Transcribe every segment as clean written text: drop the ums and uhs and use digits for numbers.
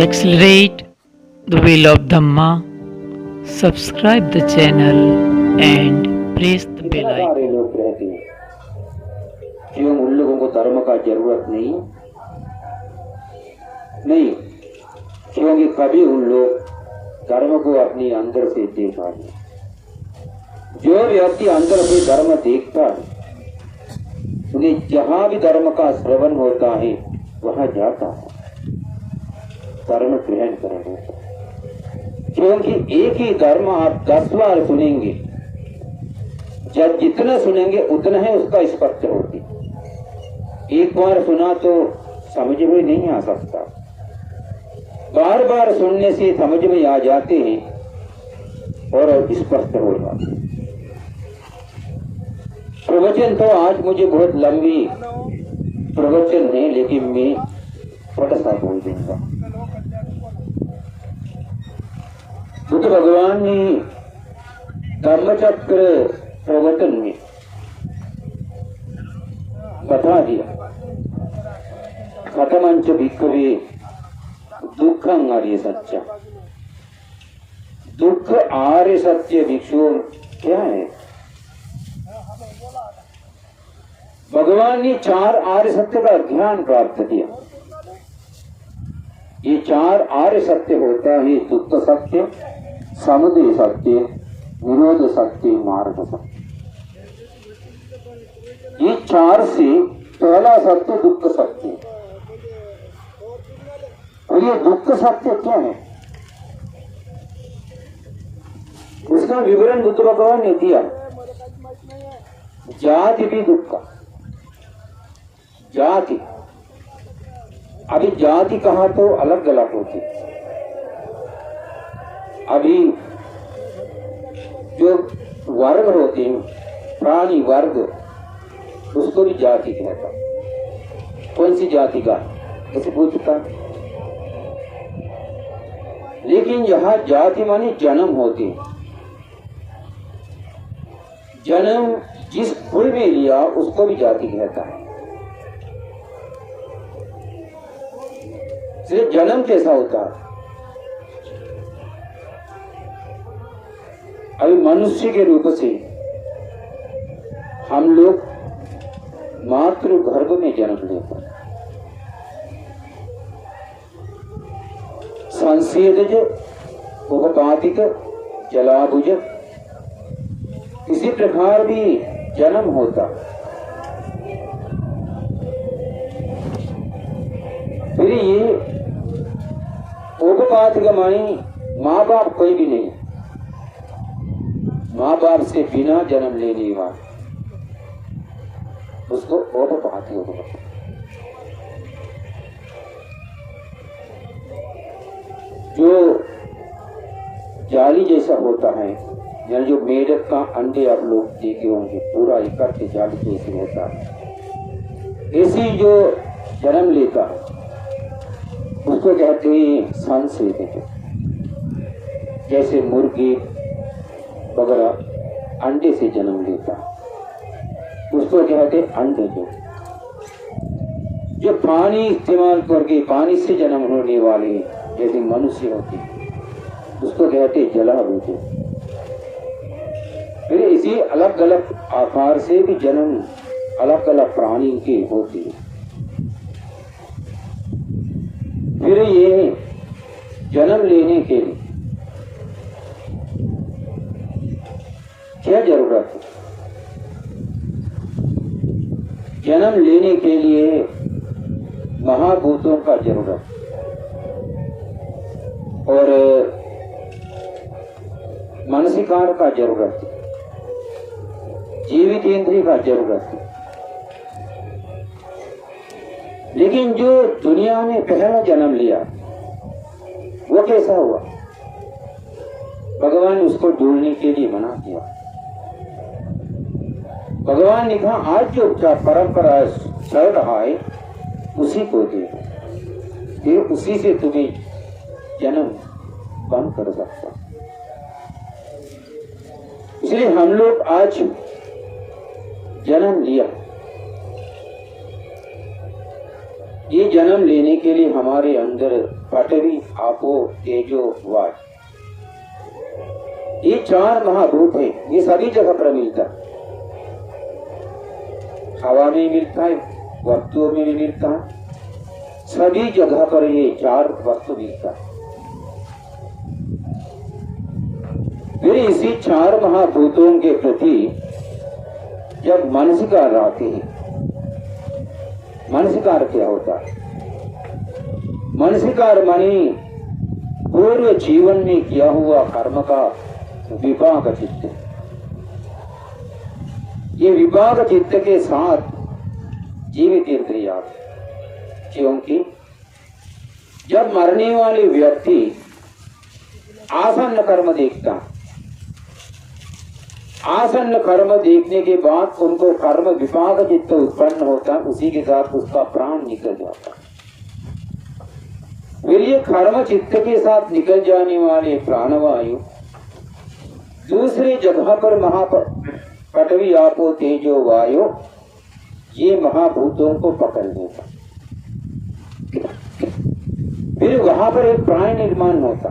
accelerate the wheel of Dhamma, subscribe the channel and press the bell icon. सारे लोग रहते हैं क्यों उन लोगों को धर्म का जरूरत नहीं क्योंकि कभी उन लोग धर्म को अपने अंदर से देखा नहीं। जो व्यक्ति अंदर से धर्म देखता है उन्हें जहां भी धर्म का श्रवण होता है वहां जाता है, धर्म ग्रहण करने। क्योंकि एक ही धर्म आप 10 बार सुनेंगे, जब जितना सुनेंगे उतना ही उसका स्पष्ट होती। एक बार सुना तो समझ में नहीं आ सकता, बार बार सुनने से समझ में आ जाते हैं और स्पष्ट हो जाते। प्रवचन तो आज मुझे बहुत लंबी प्रवचन है, लेकिन मैं थोड़ा सा बोल दूंगा। बुद्ध भगवान ने धम्मचक्र प्रवचन में बता दिया, कथमंच भिक्खवे दुखं आर्य सत्य। दुख आर्य सत्य भिक्षु क्या है? भगवान ने 4 आर्य सत्य का ज्ञान प्राप्त किया। ये 4 आर्य सत्य होता है दुख सत्य, समुदय सत्य, निरोध सत्य, मार्ग सत्य। ये 4 से पहला सत्य दुख सत्य। और ये दुख सत्य क्या है उसका विवरण बुद्ध भगवान ने दिया। जाति भी दुख का जाति। अभी जाति कहा तो अलग अलग होती। अभी जो वर्ग होते हैं, प्राणी वर्ग, उसको भी जाति कहता। कौन सी जाति का ऐसे पूछता। लेकिन यह जाति माने जन्म होती। जन्म जिस कुल में लिया उसको भी जाति कहता है। सिर्फ जन्म कैसा होता है? अभी मनुष्य के रूप से हम लोग मातृ गर्भ में जन्म लेते हैं। संसेदज, उपपातिक, जलाभुज, इसी प्रकार भी जन्म होता। फिर ये उपपातिक मानी माँ बाप कोई भी नहीं, माँ बाप से बिना जन्म लेने वाला, उसको उपपातिक होता। जो जाली जैसा होता है, यानी जो मेढक का अंडे आप लोग देखे होंगे, पूरा इकट्ठे जाली जैसे होता है, ऐसी जो जन्म लेता है उसको कहते हैं संसेदक। जैसे मुर्गी वगैरह अंडे से जन्म लेता है उसको कहते अंडज। जो पानी इस्तेमाल करके पानी से जन्म होने वाले जैसे मनुष्य होते उसको कहते जलाभुज। फिर इसी अलग अलग आकार से भी जन्म अलग अलग प्राणी के होते हैं। फिर ये जन्म लेने के लिए क्या जरूरत है? जन्म लेने के लिए महाभूतों का जरूरत और मानसिकार का जरूरत है, जीवित इंद्रिय का जरूरत है। लेकिन जो दुनिया में पहला जन्म लिया वो कैसा हुआ? भगवान ने उसको ढूंढने के लिए मना किया। भगवान ने कहा आज जो परंपरा चल रहा है उसी को देखो, फिर उसी से तुम्हें जन्म कम कर सकता। इसलिए हम लोग आज जन्म लिया ये जन्म लेने के लिए हमारे अंदर पृथ्वी, आपो, तेजो, वायु, ये चार महाभूत हैं। ये सभी जगह पर मिलता है, हवा में मिलता है, वस्तुओं में भी मिलता है, सभी जगह पर ये चार वस्तु मिलता है। फिर इसी चार महाभूतों के प्रति जब मनस्कार आते हैं, मनस्कार क्या होता है? मनस्कार माने पूर्व जीवन में किया हुआ कर्म का विपाक चित्त। ये विपाक चित्त के साथ जीवित इंद्रिया, क्योंकि जब मरने वाले व्यक्ति आसन्न कर्म देखता, आसन्न कर्म देखने के बाद उनको कर्म विपाक चित्त उत्पन्न होता, उसी के साथ उसका प्राण निकल जाता। फिर ये कर्म चित्त के साथ निकल जाने वाले प्राणवायु दूसरे जगह पर पृथ्वी, आपो, तेजो, वायु, ये महाभूतों को पकड़ लेता। फिर वहां पर एक प्राणी निर्माण होता।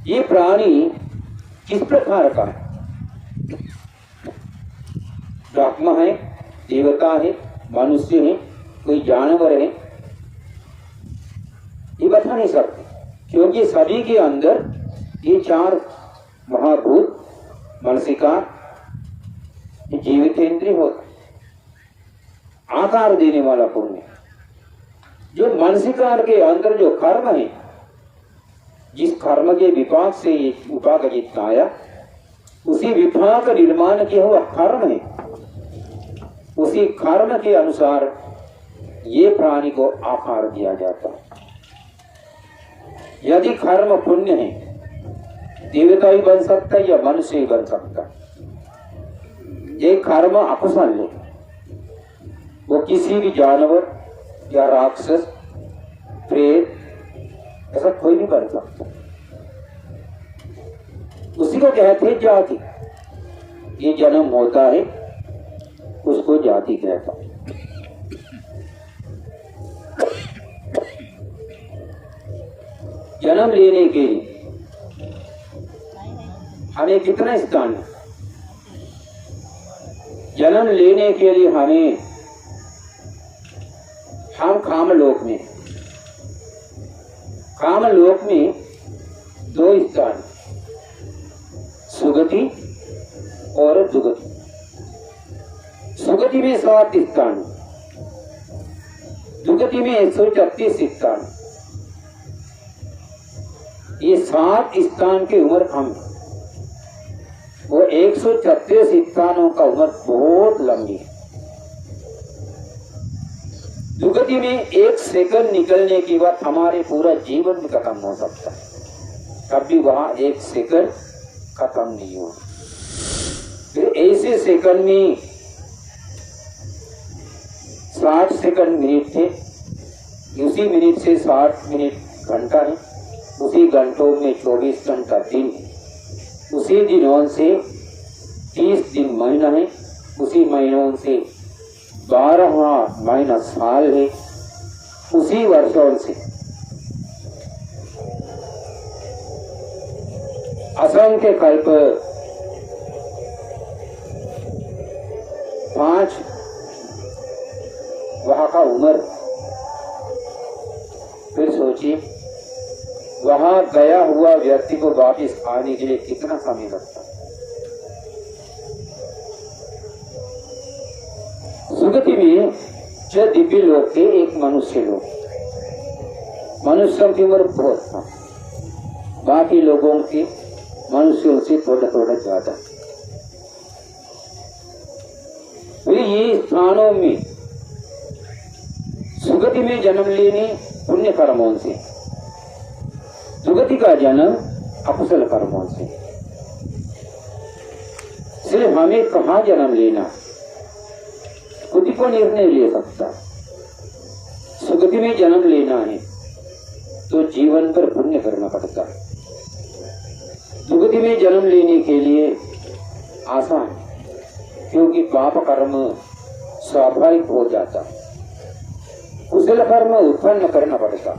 ये प्राणी किस प्रकार का है? ब्रह्म है, देवता है, मनुष्य है, कोई जानवर है, ये बता नहीं सकते, क्योंकि सभी के अंदर ये चार महाभूत, मनसिकार, जीवित इंद्रिय होता, आकार देने वाला पुण्य। जो मनसिकार के अंदर जो कर्म है, जिस कर्म के विपाक से ये विपाक जितना आया, उसी विपाक निर्माण किया हुआ कर्म है, उसी कर्म के अनुसार ये प्राणी को आकार दिया जाता है। यदि कर्म पुण्य है, देवता ही बन सकता है या मनुष्य ही बन सकता है। ये कर्म अकुशल है, वो किसी भी जानवर या राक्षस, प्रेत, ऐसा कोई भी बन सकता। उसी को कहते हैं जाति। ये जन्म होता है, उसको जाति कहता है। जन्म लेने के लिए हमें कितना स्थान है? जन्म लेने के लिए हम कामलोक में, कामलोक में दो स्थान, सुगति और दुगति। सुगति में 7 स्थान, दुगति में 136 स्थान। ये 7 स्थान की उम्र कम है, वो 136 स्थानों का उम्र बहुत लंबी है। दुगति में 1 सेकंड निकलने के बाद हमारे पूरा जीवन भी खत्म हो सकता है, कभी वहां 1 सेकंड खत्म नहीं हो। फिर ऐसे सेकंड में 60 सेकंड मिनट थे, उसी मिनट से 60 मिनट घंटा है, उसी घंटों में 24 घंटा दिन है, उसी दिनों से 30 दिन महीना है, उसी महीनों से 12 महीना साल है, उसी वर्षों से असंख्य कल्प 5 वहां का उम्र। फिर सोचिए, वहां गया हुआ व्यक्ति को वापिस आने के लिए कितना समय लगता है। सुगति में जो दिव्य लोग थे, एक मनुष्य लोग, मनुष्यों की उम्र बहुत था, बाकी लोगों की मनुष्यों से थोड़ा थोड़ा ज्यादा। फिर ये स्थानों में सुगति में जन्म लेने पुण्य कर्मों से, दुगति का जन्म अकुशल कर्मों से। सिर्फ हमें कहाँ जन्म लेना, खुद को निर्णय ले सकता। सुगति में जन्म लेना है तो जीवन पर पुण्य करना पड़ता है। दुगति में जन्म लेने के लिए आसान, क्योंकि पाप कर्म स्वाभाविक हो जाता है। कुशल कर्म उत्पन्न करना पड़ता।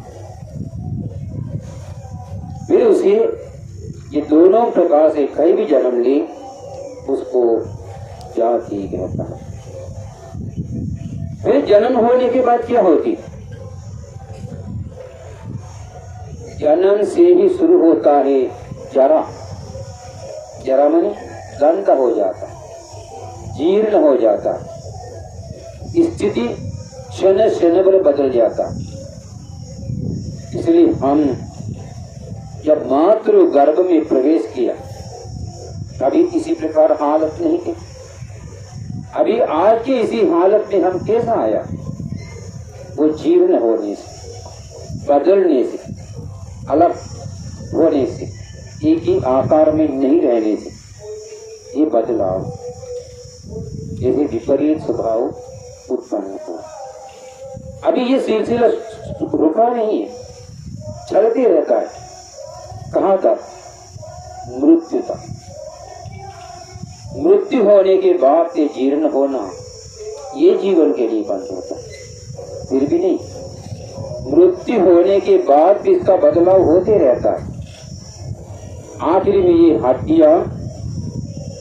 फिर उसे ये दोनों प्रकार से कहीं भी जन्म ले उसको जाति कहता है। फिर जन्म होने के बाद क्या होती? जन्म से ही शुरू होता है जरा। जरा माने गंदा हो जाता, जीर्ण हो जाता, स्थिति क्षण क्षण पर बदल जाता। इसलिए हम जब मातृ गर्भ में प्रवेश किया कभी किसी प्रकार हालत नहीं थी। अभी आज के इसी हालत में हम कैसा आया? वो जीर्ण होने से, बदलने से, अलग होने से, एक ही आकार में नहीं रहने से ये बदलाव, जैसे विपरीत स्वभाव उत्पन्न हो। अभी ये सिलसिला रुका नहीं है, चलते रहता है। कहाँ तक? मृत्यु तक। मृत्यु होने के बाद ये जीर्ण होना ये जीवन के लिए बंद होता है। फिर भी नहीं, मृत्यु होने के बाद भी इसका बदलाव होते रहता है। आखिर में ये हड्डियां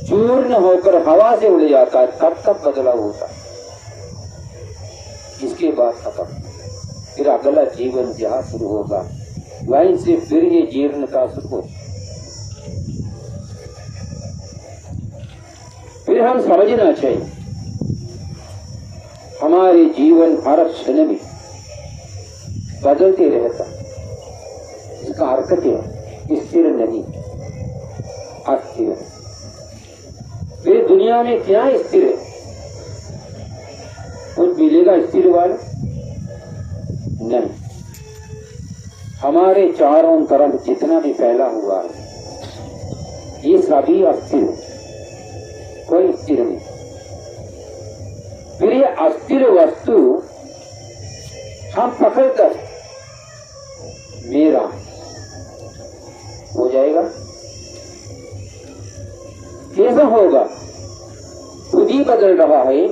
चूर्ण होकर हवा से उड़ जाता है, तब तक बदलाव होता है। इसके बाद खत्म। फिर अगला जीवन जहाँ शुरू होगा वहीं से फिर ये जीर्णता शुरू हो। फिर हम समझना चाहिए हमारे जीवन हर क्षण में बदलते रहता। इसका अर्थ क्या? स्थिर नहीं, अस्थिर। फिर दुनिया में क्या स्थिर है? कुछ मिलेगा स्थिर वाला? नहीं। हमारे चारों तरफ जितना भी फैला हुआ है ये सभी अस्थिर, कोई स्थिर नहीं। फिर ये अस्थिर वस्तु हम पकड़कर मेरा हो जाएगा। कैसा होगा? खुद ही बदल रहा है,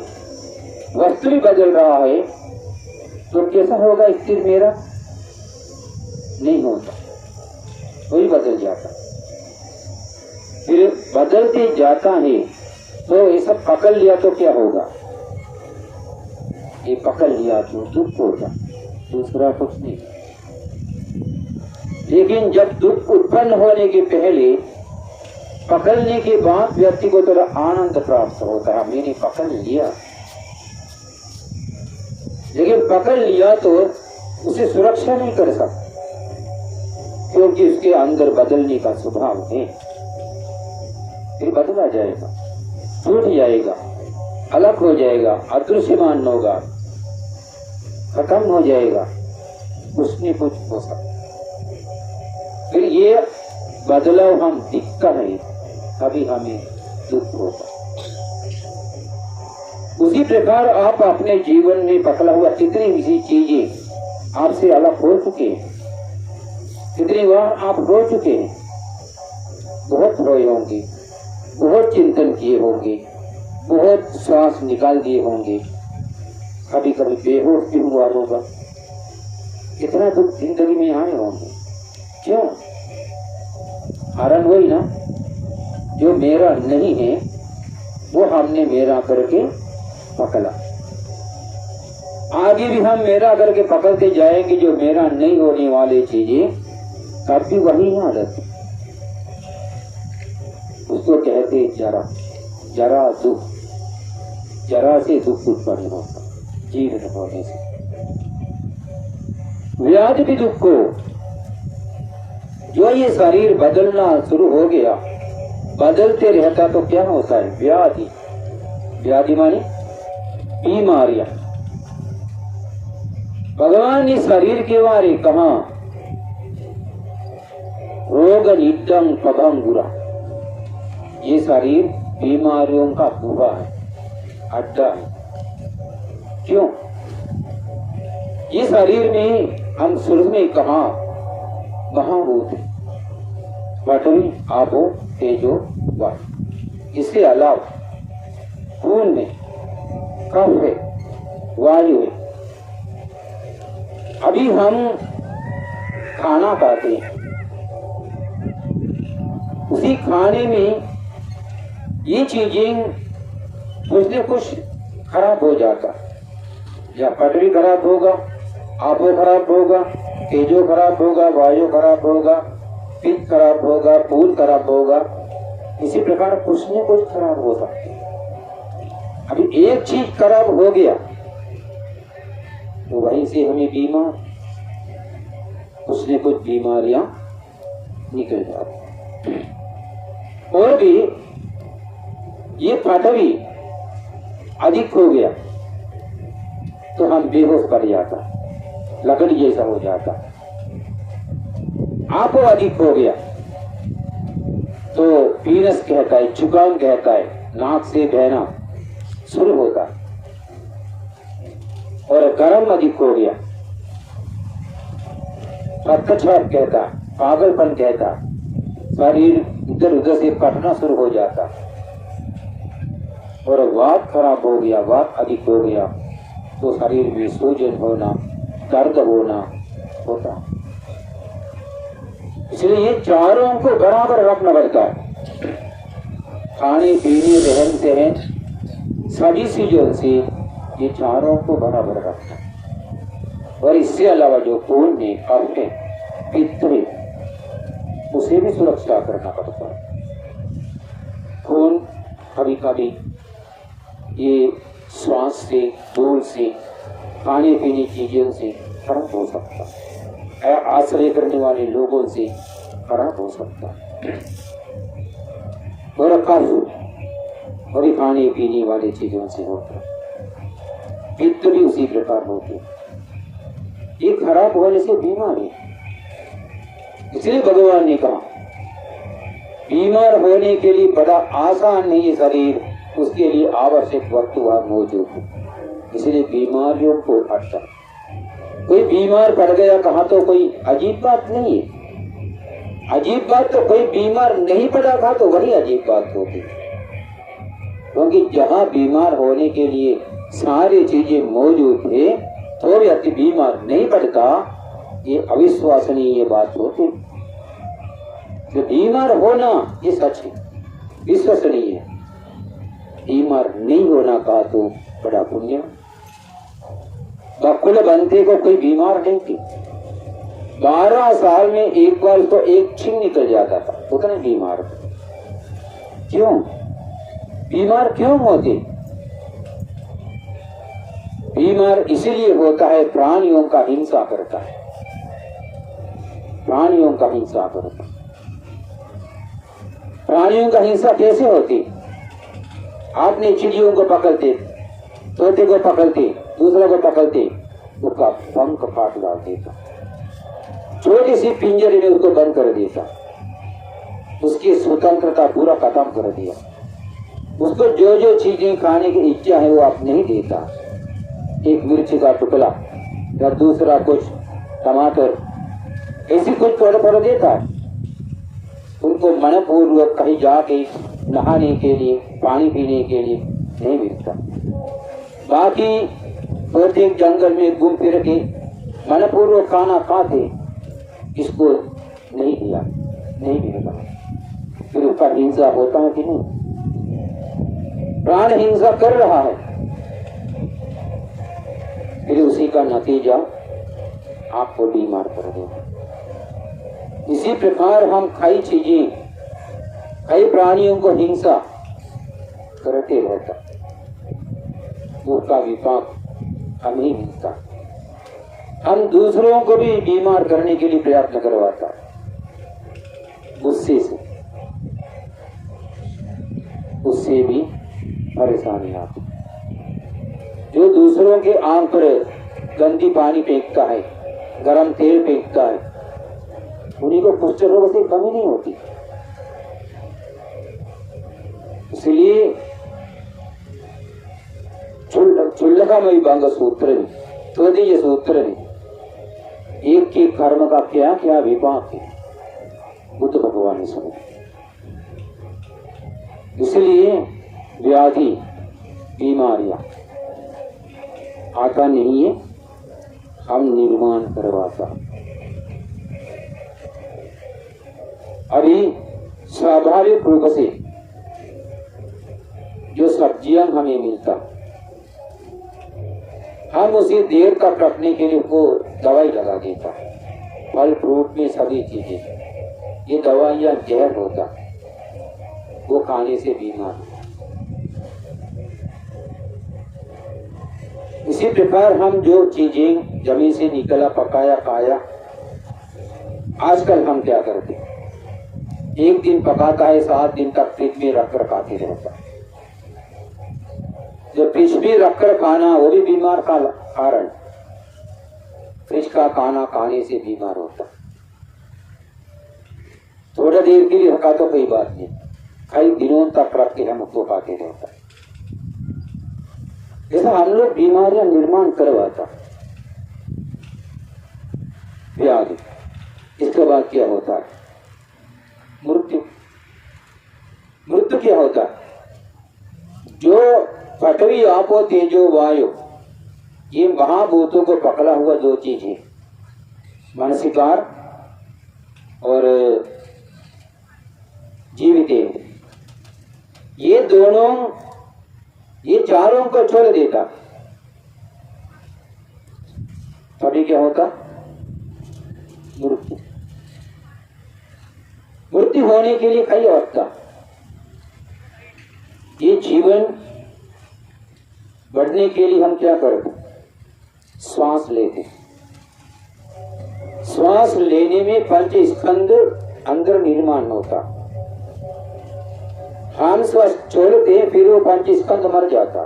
वस्तु भी बदल रहा है, तो कैसा होगा स्थिर मेरा? नहीं होता, वही बदल जाता। फिर बदलते जाता है तो ये सब पकड़ लिया तो क्या होगा? ये पकड़ लिया तो दुख होगा, दूसरा कुछ नहीं। लेकिन जब दुख उत्पन्न होने के पहले पकड़ने के बाद व्यक्ति को थोड़ा आनंद प्राप्त होता है, मैंने पकड़ लिया। लेकिन पकड़ लिया तो उसे सुरक्षा नहीं कर सकता, क्योंकि उसके अंदर बदलने का स्वभाव है। फिर बदला जाएगा, टूट जाएगा, अलग हो जाएगा, अदृश्यमान होगा, खत्म हो जाएगा, कुछ नहीं कुछ हो सकता। फिर ये बदलाव हम दिखता है तभी हमें दुख होता। उसी प्रकार आप अपने जीवन में पकड़ा हुआ कितनी भी चीजें आपसे अलग हो चुके हैं, कितनी बार आप रो चुके हैं, बहुत रोए होंगे, बहुत चिंतन किए होंगे, बहुत श्वास निकाल दिए होंगे, कभी कभी बेहोश भी हुआ होगा। कितना दुख जिंदगी में आए होंगे। क्यों? कारण वही ना, जो मेरा नहीं है वो हमने मेरा करके पकड़ा। आगे भी हम मेरा करके पकड़ते जाएंगे जो मेरा नहीं होने वाली चीजें, तब भी वही हालत। उसको कहते जरा। जरा दुख, जरा से दुख उत्पन्न होता, जीर्ण होने से। व्याध भी दुख को, जो ये शरीर बदलना शुरू हो गया, बदलते रहता तो क्या होता है? व्याधि। व्याधि माने बीमारियां। भगवान ने शरीर के बारे कहा रोग नित्यं पभंगुरा। ये शरीर बीमारियों का गुहा है, अड्डा है। क्यों? ये शरीर में हम शुरू में कहा महाभूत, पृथ्वी, आपो, तेजो, वायु। इसके अलावा खून में कफ है, वायु है, अभी हम खाना खाते हैं, उसी खाने में ये चीजें कुछ न कुछ खराब हो जाता, या पटरी खराब होगा, आपो खराब होगा, तेजो खराब होगा, वायु खराब होगा, पित्त खराब होगा, फूल खराब होगा, इसी प्रकार कुछ न कुछ खराब हो सकता है। अभी एक चीज खराब हो गया तो वहीं से हमें बीमार, कुछ न कुछ बीमारियां निकल जाती। और भी ये पटवी अधिक हो गया तो हम बेहोश पड़ जाता, लकड़ी जैसा हो जाता। आपो अधिक हो गया तो पीनस कहता है, जुकाम कहता है, नाक से बहना शुरू होता। और गर्म अधिक हो गया, रक्तचाप कहता, पागलपन कहता, शरीर इधर उधर से कटना शुरू हो जाता। और वात खराब हो गया, वात अधिक हो गया तो शरीर में सूजन होना, दर्द होना होता। इसलिए ये चारों को बराबर रखना पड़ता है। खाने पीने रहन सहन सभी चीजों से ये चारों को बराबर रखना। और इससे अलावा जो खून है, कफ है, पित्त है, उसे भी सुरक्षा करना पड़ता है। खून कभी कभी ये श्वास से, धूल से, खाने पीने की चीजों से खराब हो सकता है, आश्रय करने वाले लोगों से खराब हो सकता है। और कफ और खाने पीने वाली चीजों से होता है। पित्त भी उसी प्रकार होते, ये खराब होने से बीमारी। इसलिए भगवान ने कहा बीमार होने के लिए बड़ा आसान नहीं है शरीर, उसके लिए आवश्यक वक्त वहां मौजूद है। इसलिए बीमारियों को हटता, कोई बीमार पड़ गया कहा तो कोई अजीब बात नहीं है। अजीब बात तो कोई बीमार नहीं पड़ा कहा तो वही अजीब बात होती है। क्योंकि जहां बीमार होने के लिए सारी चीजें मौजूद है तो व्यक्ति बीमार नहीं पड़ता, ये अविश्वसनीय बात होती। तो बीमार होना ये सच है, विश्वसनीय है। बीमार नहीं होना कहा तो बड़ा पुण्य। बकुल बनते को कोई बीमार नहीं थी, 12 साल में एक बार तो एक छिंग निकल जाता था, उतने बीमार थे। क्यों बीमार क्यों होते? बीमार इसलिए होता है प्राणियों का हिंसा करता है, प्राणियों का हिंसा करता। प्राणियों का हिंसा कैसे होती? आपने चिड़ियों को पकड़ते, तोते को पकड़ते, दूसरों को पकड़ते, उसका पंख काट डाल देता, छोटी सी पिंजरे में उसको बंद कर देता, उसकी स्वतंत्रता पूरा खत्म कर दिया। उसको जो जो चीजें खाने की इच्छा है वो आप नहीं देता। एक मिर्ची का टुकड़ा या दूसरा कुछ टमाटर, ऐसी कुछ थोड़ा देता है। उनको मनपूर्वक कहीं जाके नहाने के लिए, पानी पीने के लिए नहीं मिलता। बाकी प्रत्येक जंगल में घूम फिर के मनपूर्वक खाना खाते, इसको नहीं दिया, नहीं मिलेगा। फिर उसका हिंसा होता है कि नहीं? प्राण हिंसा कर रहा है, फिर उसी का नतीजा आपको बीमार कर देगा। इसी प्रकार हम कई चीजें, कई प्राणियों को हिंसा करते रहता, उसका विपाक हमें मिलता। हम दूसरों को भी बीमार करने के लिए प्रयत्न करवाता, गुस्से से, उससे भी परेशानी आती। जो दूसरों के आंख पर गंदी पानी फेंकता है, गरम तेल फेंकता है, उन्हीं को कुष्ठ रोग से कमी नहीं होती। इसलिए चुल्लकामयी बांग सूत्र में, तृतीय सूत्र में एक के कर्म का क्या क्या विपाक है, बुद्ध भगवान ने सुना। इसलिए व्याधि, बीमारियां आता नहीं है, हम निर्माण करवाता। अभी स्वाभाविक रूप से जो सब्जियां हमें मिलता, हम उसे देर तक रखने के लिए वो दवाई लगा देता। फल फ्रूट में सभी चीजें ये दवाइयां जहर होता, वो खाने से बीमार। इसी प्रकार हम जो चीजें जमीन से निकला पकाया खाया, आजकल हम क्या करते, एक दिन पकाता है 7 दिन तक फ्रिज में रखकर खाते रहता। जो फ्रिज में रखकर खाना वो भी बीमार का कारण, फ्रिज का खाना खाने से बीमार होता। थोड़ा देर के लिए रखा तो कोई बात नहीं, कई दिनों तक रख के हम उसको खाते रहता। ऐसा हम लोग बीमारियां निर्माण करवाता। व्याधि, इसके बाद क्या होता है? मृत्यु। मृत्यु क्या होता है? जो पृथ्वी आपो तेजो वायु, ये महाभूतों को पकड़ा हुआ दो चीज है, मनसिकार और जीवित। ये दोनों, ये चारों को छोड़ देता, तभी क्या होता? मृत्यु। मृत्यु होने के लिए कई अवस्था। ये जीवन बढ़ने के लिए हम क्या करते? श्वास लेते। श्वास लेने में पंच स्कंद अंदर निर्माण होता। हम श्वास छोड़ते हैं, फिर वो पंच स्कंद मर जाता,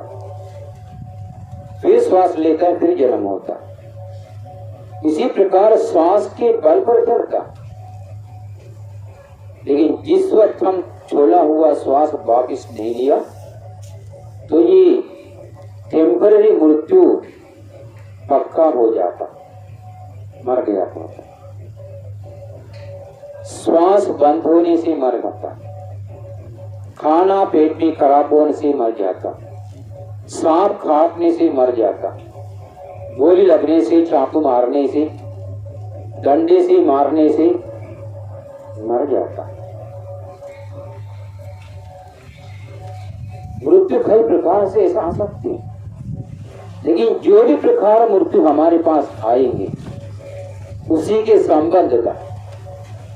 फिर श्वास लेता है, फिर जन्म होता। इसी प्रकार श्वास के बल पर चढ़ता। लेकिन जिस वक्त हम छोड़ा हुआ श्वास वापिस नहीं लिया, तो ये टेम्पररी मृत्यु पक्का हो जाता, मर गया होता। श्वास बंद होने से मर जाता, खाना पेट में खराब होने से मर जाता, सांप काटने से मर जाता, गोली लगने से, चाकू मारने से, डंडे से मारने से मर जाता। मृत्यु कई प्रकार से ऐसा आ सकती है, लेकिन जो भी प्रकार मृत्यु हमारे पास आएंगे, उसी के संबंध का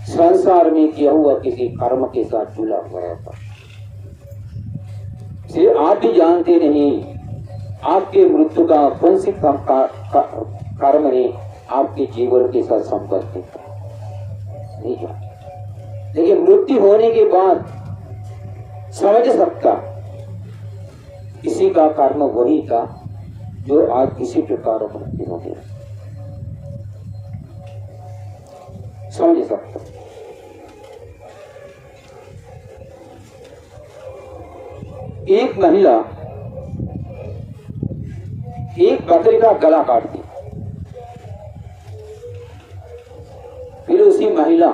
संसार में किया हुआ किसी कर्म के साथ जुड़ा हुआ रहता। सिर्फ आप भी जानते नहीं, आपके मृत्यु का कौन सी कर्म ने आपके जीवन के साथ संबंध नहीं जानते। लेकिन मृत्यु होने के बाद समझ सकता किसी का कर्म वही था जो आज किसी प्रकार मृत्यु हो गया, समझ सकता। एक महिला एक बकरी का गला काटती, फिर उसी महिला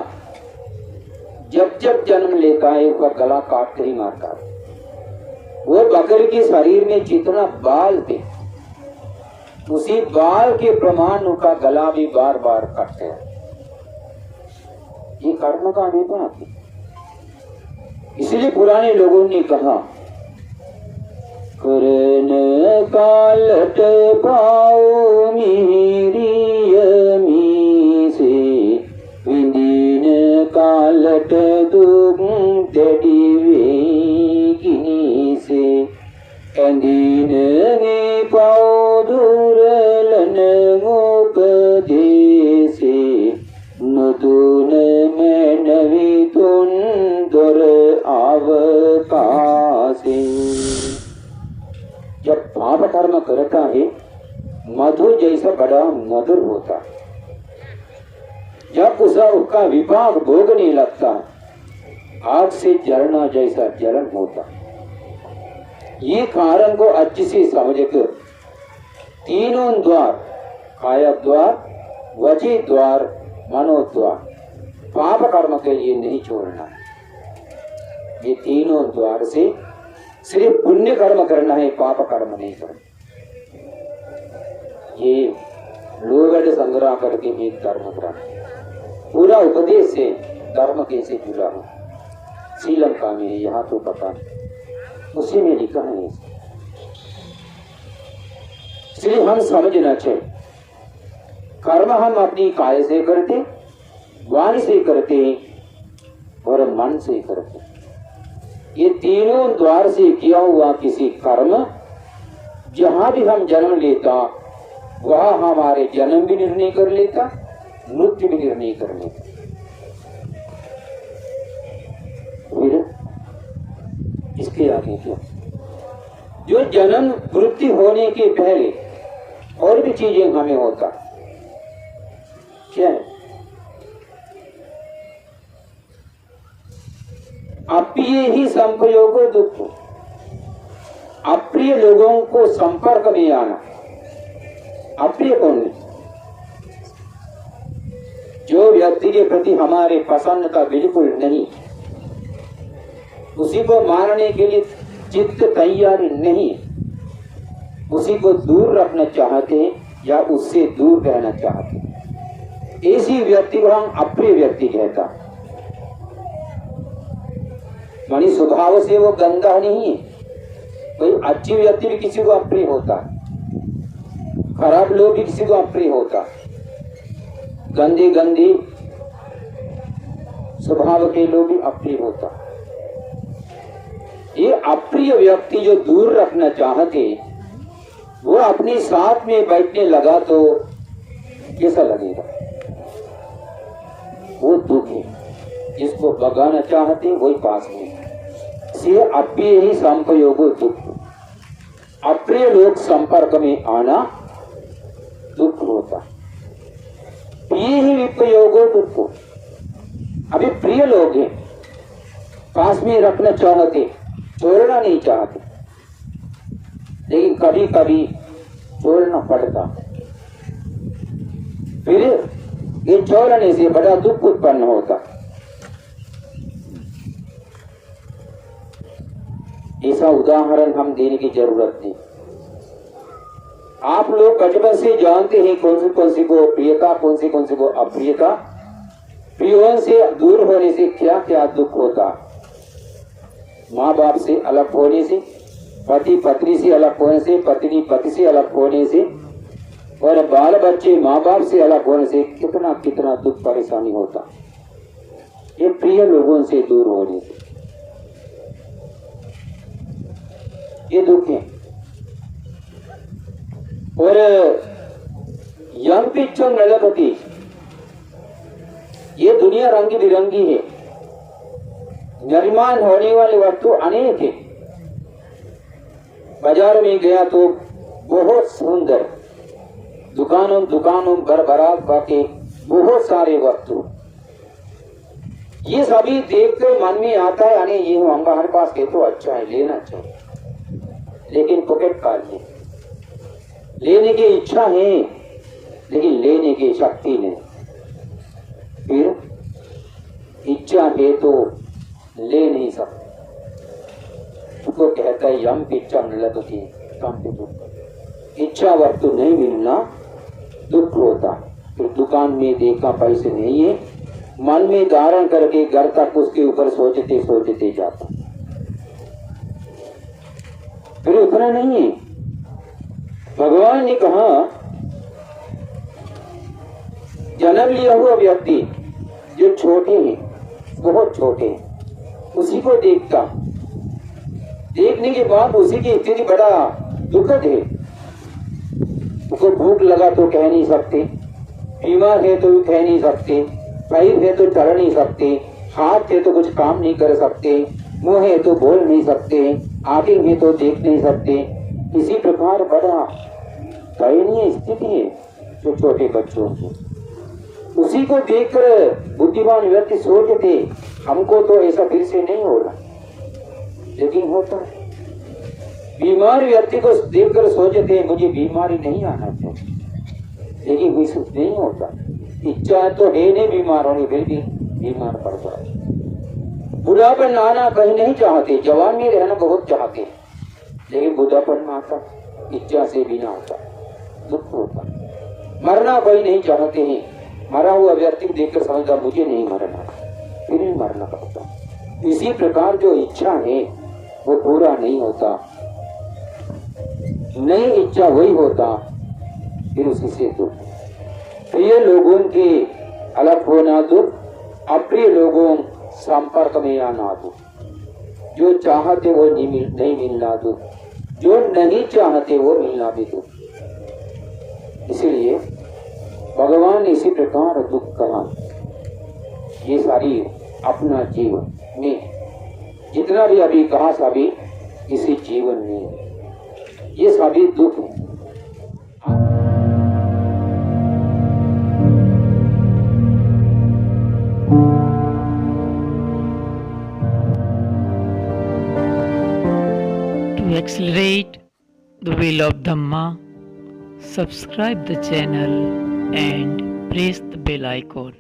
जब जब जन्म लेता है उसका गला काट कर ही मारता है। वो बकरी के शरीर में जितना बाल थे, उसी बाल के प्रमाण उनका गला भी बार बार काटते हैं। ये कर्म का अनुभव है। इसलिए पुराने लोगों ने कहा, करन कालट पाओ मेरी यमी से, विंदीन कालट तुम तेरी वेगिनी से, अंदीन ने पाओ दूरलन उपदेसे, नतून में नवी तुन दुर आवकासे। जब पाप कर्म करता है, मधु जैसा बड़ा मधुर होता है। जब उसका विपाक भोगने लगता, आग से जलना जैसा जलन होता। ये कारण को अच्छे से समझकर तीनों द्वार, काया द्वार, वची द्वार, मनोद्वार, पाप कर्म के लिए नहीं छोड़ना है। ये तीनों द्वार से सिर्फ पुण्य कर्म करना है, पाप कर्म नहीं करना। ये लोगड़ संग्रह करके एक धर्म ग्रंथ, पूरा उपदेश से धर्म कैसे जुड़ा हो, श्रीलंका में, यहाँ तो पता नहीं, उसी में लिखा है। इसलिए हम समझना चाहिए, कर्म हम अपनी काय से करते, वाणी से करते और मन से करते। ये तीनों द्वार से किया हुआ किसी कर्म जहां भी हम जन्म लेता वह हमारे जन्म भी निर्णय कर लेता, मृत्यु भी निर्णय कर लेता। फिर इसके आगे क्या, जो जन्म मृत्यु होने के पहले और भी चीजें हमें होता क्या है, अप्रिय ही संयोग दुख, अप्रिय लोगों को संपर्क में आना। अप्रिय कौन है? जो व्यक्ति के प्रति हमारे पसंद का बिल्कुल नहीं, उसी को मारने के लिए चित्त तैयारी नहीं, उसी को दूर रखना चाहते या उससे दूर रहना चाहते, ऐसी व्यक्ति को हम अप्रिय व्यक्ति कहता। मानी स्वभाव से वो गंदा नहीं है, कोई अच्छी व्यक्ति भी किसी को अप्रिय होता, खराब लोग भी किसी को अप्रिय होता, गंदे गंदे स्वभाव के लोग भी अप्रिय होता। ये अप्रिय व्यक्ति जो दूर रखना चाहते, वो अपने साथ में बैठने लगा तो कैसा लगेगा? वो दुख है। जिसको भगाना चाहते वही पास में, इसलिए अप्रिय ही संयोग दुख, अप्रिय लोग संपर्क में आना दुख होता। प्रिय ही विपयोगो दुख, अभी प्रिय लोग हैं, पास में रखना चाहते, छोड़ना नहीं चाहते, लेकिन कभी कभी छोड़ना पड़ता, फिर ये छोड़ने से बड़ा दुख उत्पन्न होता। ऐसा उदाहरण हम देने की जरूरत नहीं। आप लोग बचपन से जानते हैं कौन सी को प्रियता, कौन सी को अप्रियता। प्रियों से दूर होने से क्या क्या दुख होता, माँ बाप से अलग होने से, पति पत्नी से अलग होने से, पत्नी पति से अलग होने से, और बाल बच्चे माँ बाप से अलग होने से कितना कितना दुख परेशानी होता, ये प्रिय लोगों से दूर होने से ये दुख है। और यम पिच्छम नलपति, ये दुनिया रंगी बिरंगी है, निर्माण होने वाले वस्तु अनेक है। बाजार में गया तो बहुत सुंदर दुकानों भरभराट बाकी बहुत सारे वस्तु, ये सभी देखकर मन में आता है अरे ये हमारे पास है तो अच्छा है, लेना चाहिए, लेकिन पॉकेट खाली, लेने की इच्छा है लेकिन लेने की शक्ति नहीं। फिर इच्छा है तो ले नहीं सकते, उसको कहता है यम इच्छा लगती काम पे दुख, इच्छा वस्तु नहीं मिलना दुख होता। फिर दुकान में देखा पैसे नहीं है, मन में धारण करके घर तक उसके ऊपर सोचते सोचते जाता, फिर उतना नहीं है। भगवान ने कहा जन्म लिया हुआ व्यक्ति जो छोटे हैं, बहुत छोटे हैं, उसी को देखता, देखने के बाद उसी की स्थिति बड़ा दुखद है। उसको भूख लगा तो कह नहीं सकते, बीमार है तो कह नहीं सकते, पैर है तो चल नहीं सकते, हाथ है तो कुछ काम नहीं कर सकते, मुंह है तो बोल नहीं सकते, आंखें है तो देख नहीं सकते। इसी प्रकार बड़ा दयनीय स्थिति है जो छोटे बच्चों की। उसी को देखकर बुद्धिमान व्यक्ति सोचते हमको तो ऐसा फिर से नहीं होगा, लेकिन होता है। बीमार व्यक्ति को देखकर सोचते मुझे बीमारी नहीं आना चाहिए, लेकिन विश्व नहीं होता। इच्छा तो है नहीं बीमार होने, फिर भी बीमार पड़ जाए। बुढ़ापन आना कहीं नहीं चाहते, जवान में रहना बहुत चाहते, लेकिन बुढ़ापन में आता इच्छा से भी ना होता, दुख होता। मरना कोई नहीं चाहते हैं, मरा हुआ व्यक्ति को देखकर समझता मुझे नहीं मरना, फिर भी मरना पड़ता। इसी प्रकार जो इच्छा है वो पूरा नहीं होता, नई इच्छा वही होता, फिर उसी से दुख। प्रिय लोगों के अलग होना दुख, अप्रिय लोगों संपर्क में आना दुख। जो चाहते वो नहीं मिलना दुख, जो नहीं चाहते वो मिलना भी दुख। इसलिए भगवान ने इसी प्रकार दुख कहा। ये सारी अपना जीवन में जितना भी अभी कहा सभी इसी जीवन में ये सभी दुख है। To accelerate the wheel of Dhamma, subscribe the channel and press the bell icon.